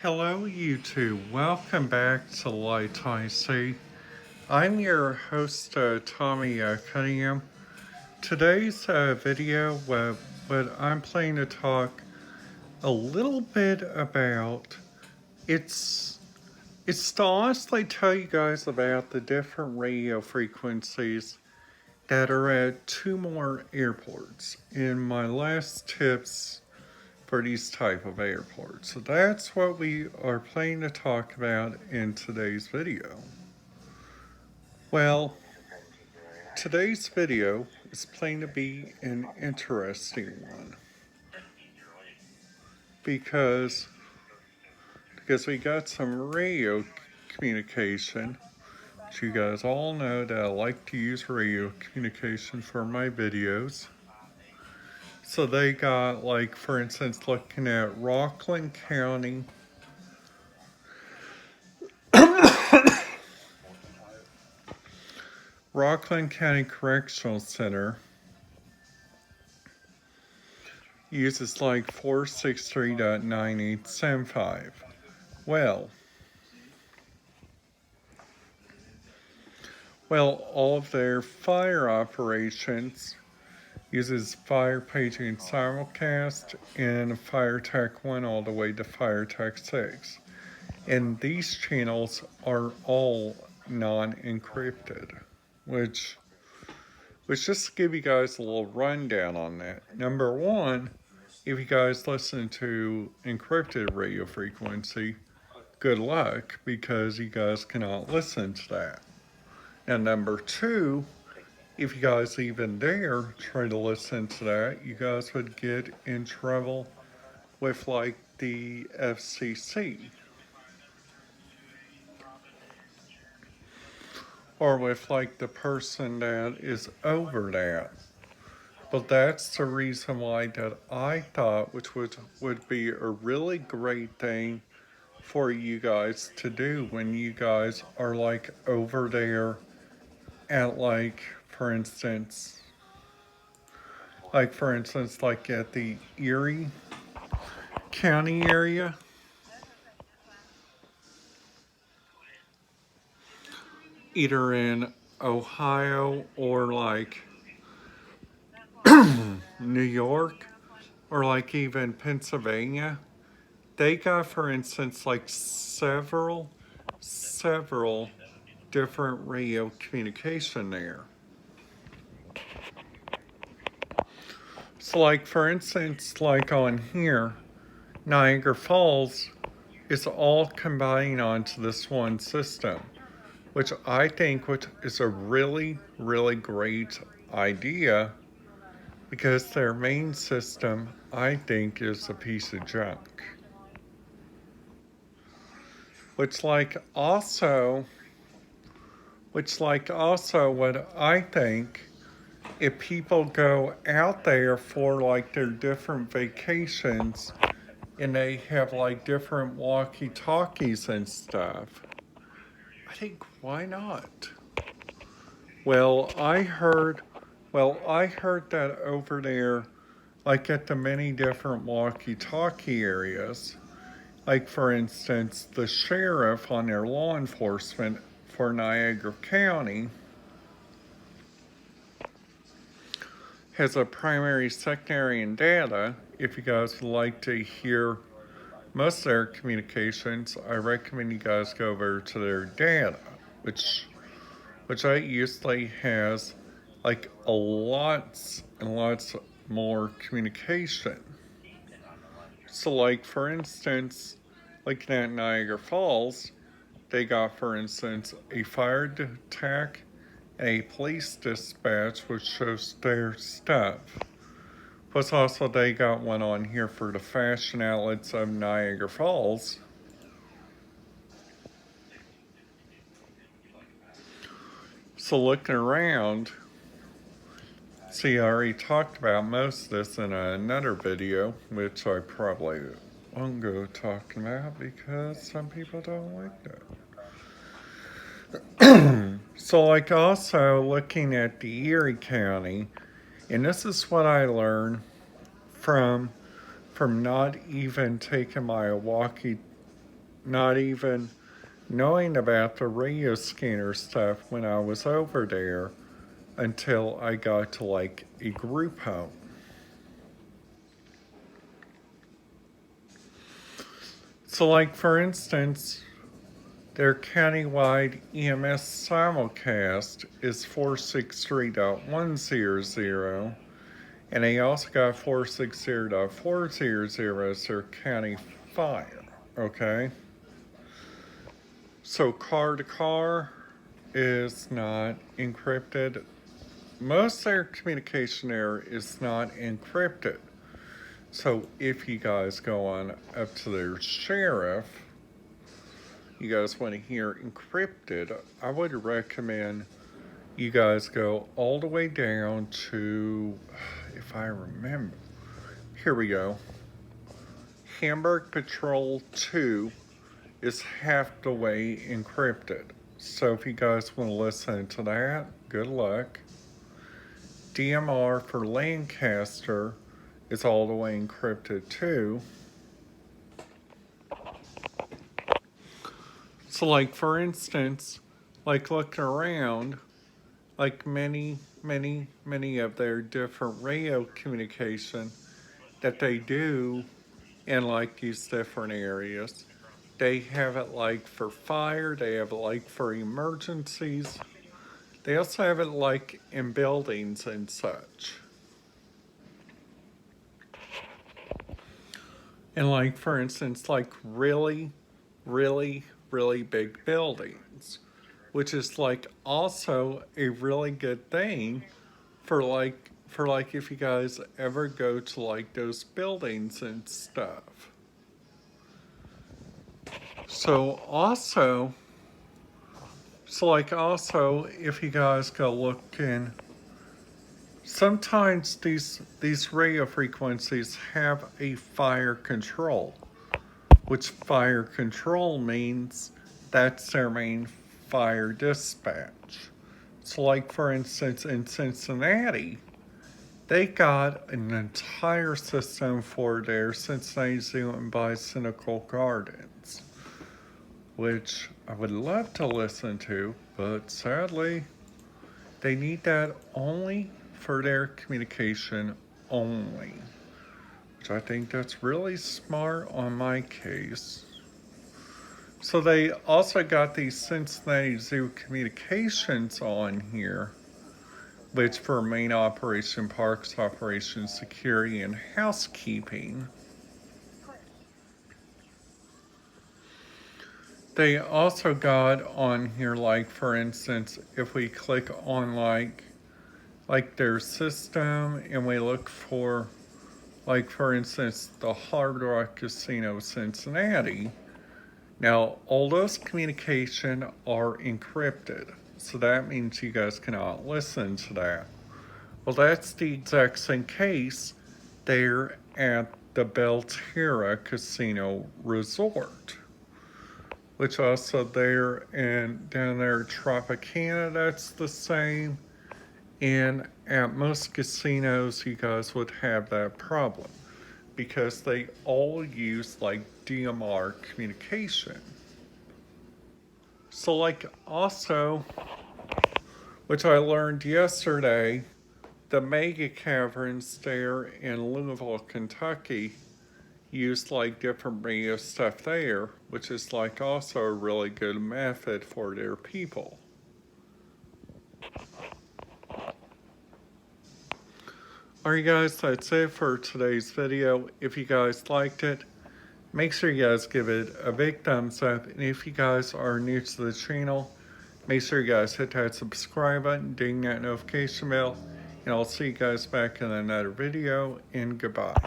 Hello YouTube, welcome back to Light IC. I'm your host Tommy Cunningham. Today's video, what I'm planning to talk a little bit about, it's to honestly tell you guys about the different radio frequencies that are at two more airports in my last tips for these type of airports. So that's what we are planning to talk about in today's video. Well, today's video is planning to be an interesting one because we got some radio communication. Which you guys all know that I like to use radio communication for my videos. So they got, like, for instance, looking at Rockland County, Rockland County Correctional Center uses like 463.9875. Well, all of their fire operations uses fire paging simulcast and Fire Tech 1 all the way to Fire Tech 6. And these channels are all non-encrypted, which just to give you guys a little rundown on that. Number one, if you guys listen to encrypted radio frequency, good luck, because you guys cannot listen to that. And number two, if you guys even dare try to listen to that, you guys would get in trouble with like the FCC. Or with like the person that is over that. But that's the reason why that I thought which would be a really great thing for you guys to do when you guys are like over there at like for instance like at the Erie County area. Either in Ohio or like New York or like even Pennsylvania. They got, for instance, like several different radio communication there. So like for instance, like on here, Niagara Falls is all combining onto this one system, which I think is a really, really great idea, because their main system, I think, is a piece of junk. Which like also what I think, if people go out there for like their different vacations and they have like different walkie-talkies and stuff, I think, why not? Well, I heard that over there, like at the many different walkie-talkie areas, like for instance, the sheriff on their law enforcement for Niagara County has a primary, secondary, and data. If you guys would like to hear most of their communications, I recommend you guys go over to their data, which I usually has like a lots and lots more communication. So like for instance, like at Niagara Falls, they got, for instance, a fire attack, a police dispatch, which shows their stuff. Plus also they got one on here for the fashion outlets of Niagara Falls. So looking around, see, I already talked about most of this in another video, which I probably won't go talking about because some people don't like that. So like also looking at the Erie County, and this is what I learned from not even taking my not even knowing about the radio scanner stuff when I was over there until I got to like a group home. So like for instance, their countywide EMS simulcast is 463.100, and they also got 460.400 as their county fire, okay? So car to car is not encrypted. Most of their communication there is not encrypted. So if you guys go on up to their sheriff, you guys want to hear encrypted, I would recommend you guys go all the way down to, if I remember, here we go. Hamburg Patrol 2 is half the way encrypted. So if you guys want to listen to that, good luck. DMR for Lancaster is all the way encrypted too. So like for instance, like looking around, like many of their different radio communication that they do in like these different areas. They have it like for fire, they have it like for emergencies. They also have it like in buildings and such. And like for instance, like really big buildings, which is like also a really good thing for like if you guys ever go to like those buildings and stuff. So if you guys go look in, sometimes these radio frequencies have a fire control, which fire control means that's their main fire dispatch. So like for instance in Cincinnati, they got an entire system for their Cincinnati Zoo and Botanical Gardens, which I would love to listen to, but sadly, they need that only for their communication only, which I think that's really smart on my case. So they also got these Cincinnati Zoo communications on here, which for main operation, parks operations, security, and housekeeping. They also got on here, like for instance, if we click on like their system and we look for, like for instance, the Hard Rock Casino Cincinnati. Now, all those communication are encrypted, so that means you guys cannot listen to that. Well, that's the exact same case there at the Belterra Casino Resort, which also there and down there at Tropicana, that's the same. And at most casinos, you guys would have that problem because they all use like DMR communication. So like also, which I learned yesterday, the mega caverns there in Louisville, Kentucky use like different radio stuff there, which is like also a really good method for their people. Alright guys, that's it for today's video. If you guys liked it, make sure you guys give it a big thumbs up. And if you guys are new to the channel, make sure you guys hit that subscribe button, ding that notification bell. And I'll see you guys back in another video, and goodbye.